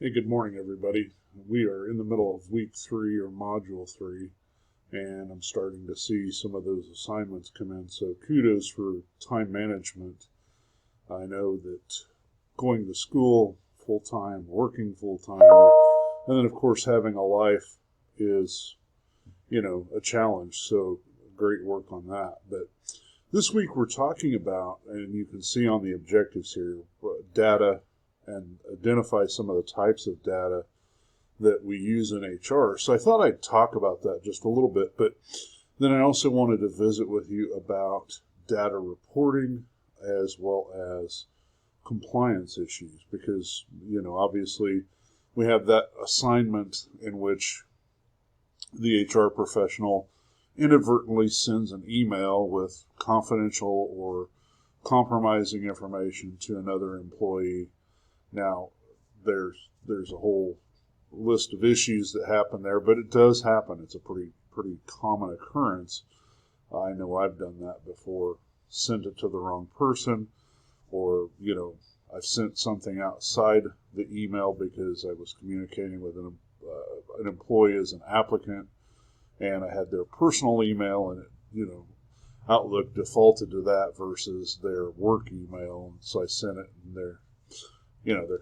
Hey, good morning, everybody. We are in the middle of week 3 or module 3, and I'm starting to see some of those assignments come in. So kudos for time management. I know that going to school full time, working full time, and then of course having a life is, a challenge. So great work on that. But this week we're talking about, and you can see on the objectives here, data and identify some of the types of data that we use in HR. So I thought I'd talk about that just a little bit, but then I also wanted to visit with you about data reporting as well as compliance issues because, obviously we have that assignment in which the HR professional inadvertently sends an email with confidential or compromising information to another employee. Now, there's a whole list of issues that happen there, but it does happen. It's a pretty common occurrence. I know I've done that before, sent it to the wrong person, or I've sent something outside the email because I was communicating with an employee as an applicant, and I had their personal email, and Outlook defaulted to that versus their work email, and so I sent it, and they're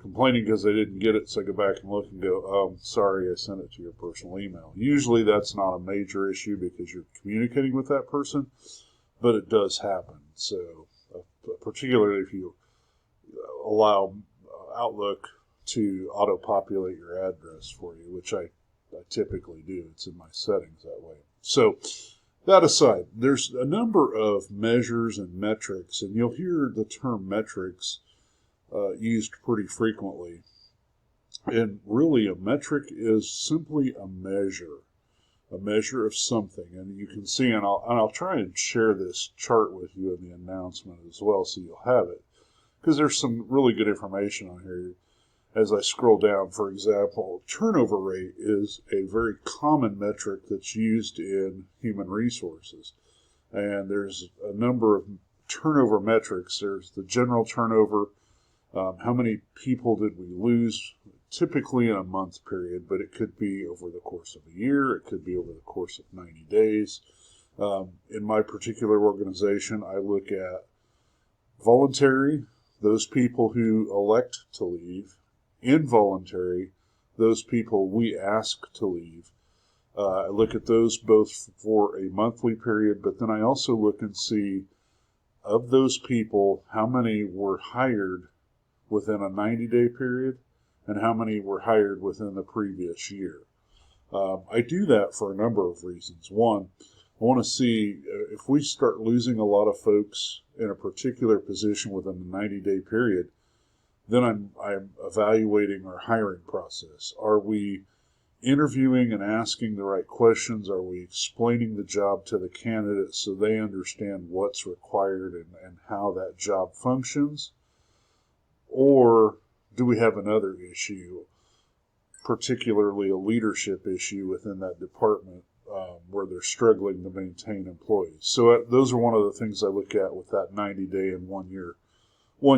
complaining because they didn't get it, so I go back and look and go, oh, sorry, I sent it to your personal email. Usually that's not a major issue because you're communicating with that person, but it does happen. So particularly if you allow Outlook to auto-populate your address for you, which I typically do. It's in my settings that way. So that aside, there's a number of measures and metrics, and you'll hear the term metrics used pretty frequently. And really, a metric is simply a measure of something. And you can see, and I'll try and share this chart with you in the announcement as well so you'll have it, because there's some really good information on here. As I scroll down, for example, turnover rate is a very common metric that's used in human resources. And there's a number of turnover metrics. There's the general turnover. How many people did we lose, typically in a month period, but it could be over the course of a year. It could be over the course of 90 days. In my particular organization, I look at voluntary, those people who elect to leave, involuntary, those people we ask to leave. I look at those both for a monthly period, but then I also look and see, of those people, how many were hired within a 90-day period and how many were hired within the previous year. I do that for a number of reasons. One, I want to see if we start losing a lot of folks in a particular position within a 90-day period, then I'm evaluating our hiring process. Are we interviewing and asking the right questions? Are we explaining the job to the candidates so they understand what's required and how that job functions? Or do we have another issue, particularly a leadership issue within that department where they're struggling to maintain employees? So those are one of the things I look at with that 90-day and 1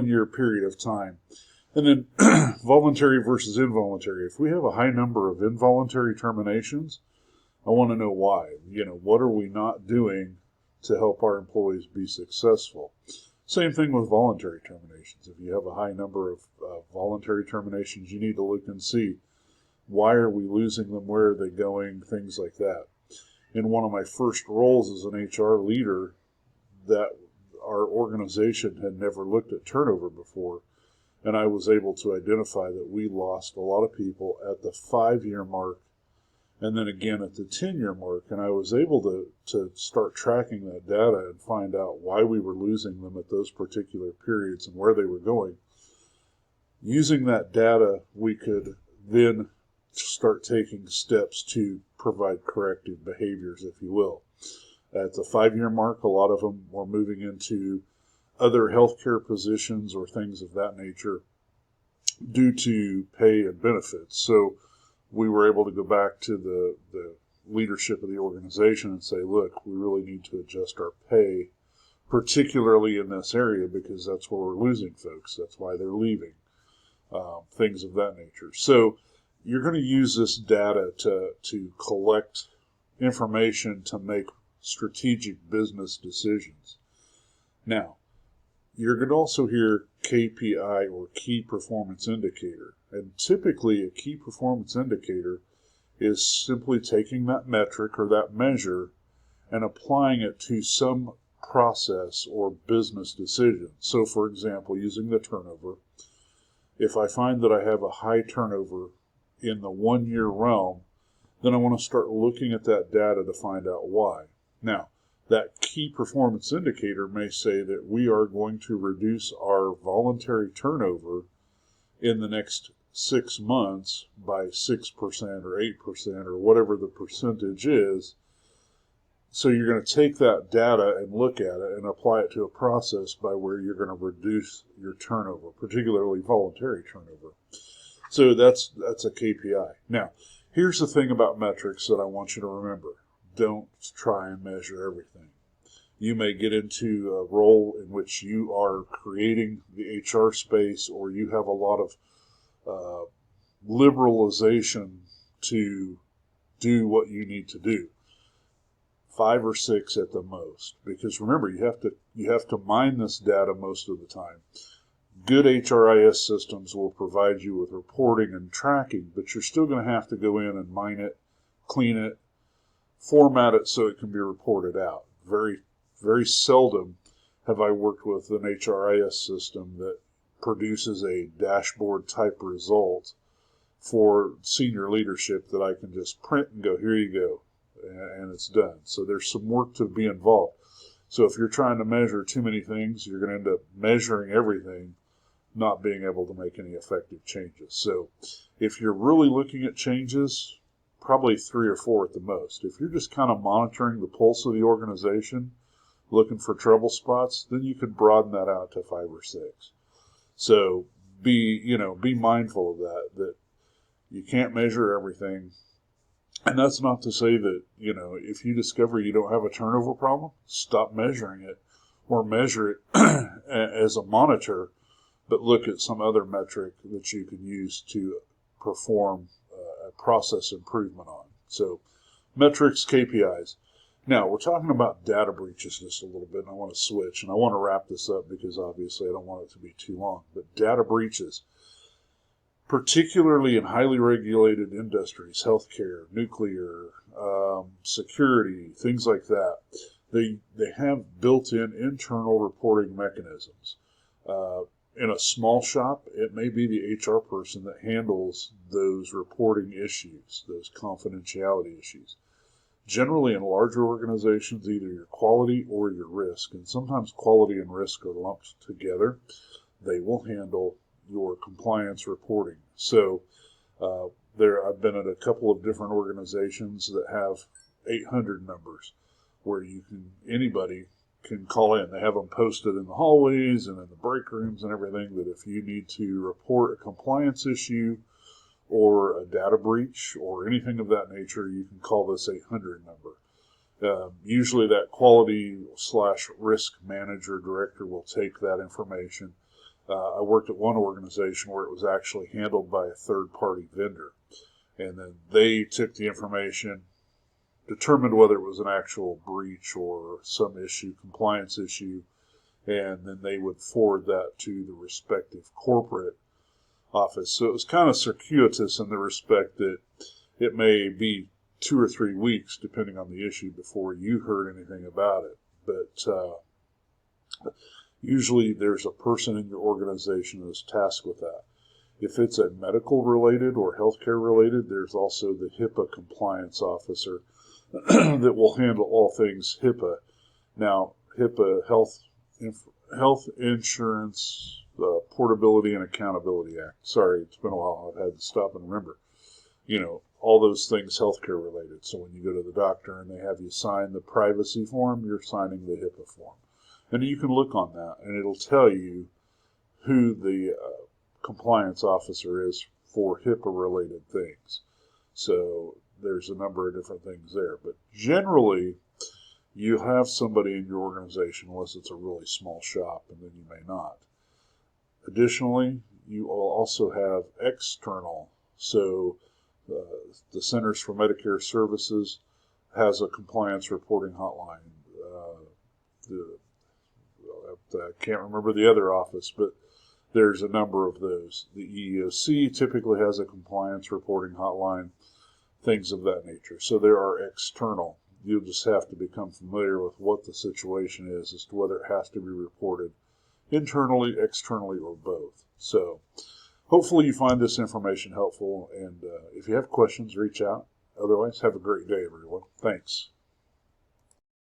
year period of time. And then voluntary versus involuntary. If we have a high number of involuntary terminations, I want to know why. What are we not doing to help our employees be successful? Same thing with voluntary terminations. If you have a high number of voluntary terminations, you need to look and see, why are we losing them? Where are they going? Things like that. In one of my first roles as an HR leader, that our organization had never looked at turnover before, and I was able to identify that we lost a lot of people at the 5-year mark and then again at the 10-year mark, and I was able to start tracking that data and find out why we were losing them at those particular periods and where they were going. Using that data, we could then start taking steps to provide corrective behaviors, if you will. At the 5-year mark, a lot of them were moving into other healthcare positions or things of that nature due to pay and benefits. So we were able to go back to the leadership of the organization and say, look, we really need to adjust our pay, particularly in this area, because that's where we're losing folks. That's why they're leaving. things of that nature. So you're going to use this data to collect information to make strategic business decisions. Now, you're going to also hear KPI, or key performance indicator. And typically a key performance indicator is simply taking that metric or that measure and applying it to some process or business decision. So for example, using the turnover, if I find that I have a high turnover in the 1 year realm, then I want to start looking at that data to find out why. Now, that key performance indicator may say that we are going to reduce our voluntary turnover in the next 6 months by 6% or 8% or whatever the percentage is. So you're going to take that data and look at it and apply it to a process by where you're going to reduce your turnover, particularly voluntary turnover. So that's a KPI. Now, here's the thing about metrics that I want you to remember. Don't try and measure everything. You may get into a role in which you are creating the HR space, or you have a lot of liberalization to do what you need to do. 5 or 6 at the most, because remember, you have to mine this data most of the time. Good HRIS systems will provide you with reporting and tracking, but you're still going to have to go in and mine it, clean it, format it so it can be reported out. Very, very seldom have I worked with an HRIS system that produces a dashboard type result for senior leadership that I can just print and go, here you go, and it's done. So there's some work to be involved. So if you're trying to measure too many things, you're going to end up measuring everything, not being able to make any effective changes. So if you're really looking at changes, probably 3 or 4 at the most. If you're just kind of monitoring the pulse of the organization, looking for trouble spots, then you could broaden that out to 5 or 6. So be mindful of that you can't measure everything. And that's not to say that, if you discover you don't have a turnover problem, stop measuring it, or measure it as a monitor, but look at some other metric that you can use to perform a process improvement on. So metrics, KPIs. Now, we're talking about data breaches just a little bit, and I want to switch, and I want to wrap this up because obviously I don't want it to be too long. But data breaches, particularly in highly regulated industries, healthcare, nuclear, security, things like that, they have built-in internal reporting mechanisms. In a small shop, it may be the HR person that handles those reporting issues, those confidentiality issues. Generally, in larger organizations, either your quality or your risk, and sometimes quality and risk are lumped together, they will handle your compliance reporting. So I've been at a couple of different organizations that have 800 numbers where anybody can call in. They have them posted in the hallways and in the break rooms and everything, that if you need to report a compliance issue or a data breach or anything of that nature, you can call this 800 number. Usually that quality/risk manager director will take that information. I worked at one organization where it was actually handled by a third-party vendor. And then they took the information, determined whether it was an actual breach or some issue, compliance issue, and then they would forward that to the respective corporate office. So it was kind of circuitous in the respect that it may be 2 or 3 weeks, depending on the issue, before you heard anything about it. But usually there's a person in your organization that's tasked with that. If it's a medical related or healthcare related, there's also the HIPAA compliance officer that will handle all things HIPAA. Now, HIPAA, Health Insurance Portability and Accountability Act. Sorry, it's been a while. I've had to stop and remember. All those things healthcare related. So when you go to the doctor and they have you sign the privacy form, you're signing the HIPAA form. And you can look on that, and it'll tell you who the compliance officer is for HIPAA-related things. So there's a number of different things there. But generally, you have somebody in your organization, unless it's a really small shop, and then you may not. Additionally, you will also have external. So the Centers for Medicare Services has a compliance reporting hotline. I can't remember the other office, but there's a number of those. The EEOC typically has a compliance reporting hotline, things of that nature. So there are external. You'll just have to become familiar with what the situation is as to whether it has to be reported internally, externally, or both. So hopefully you find this information helpful, and if you have questions, reach out. Otherwise, have a great day, everyone. Thanks.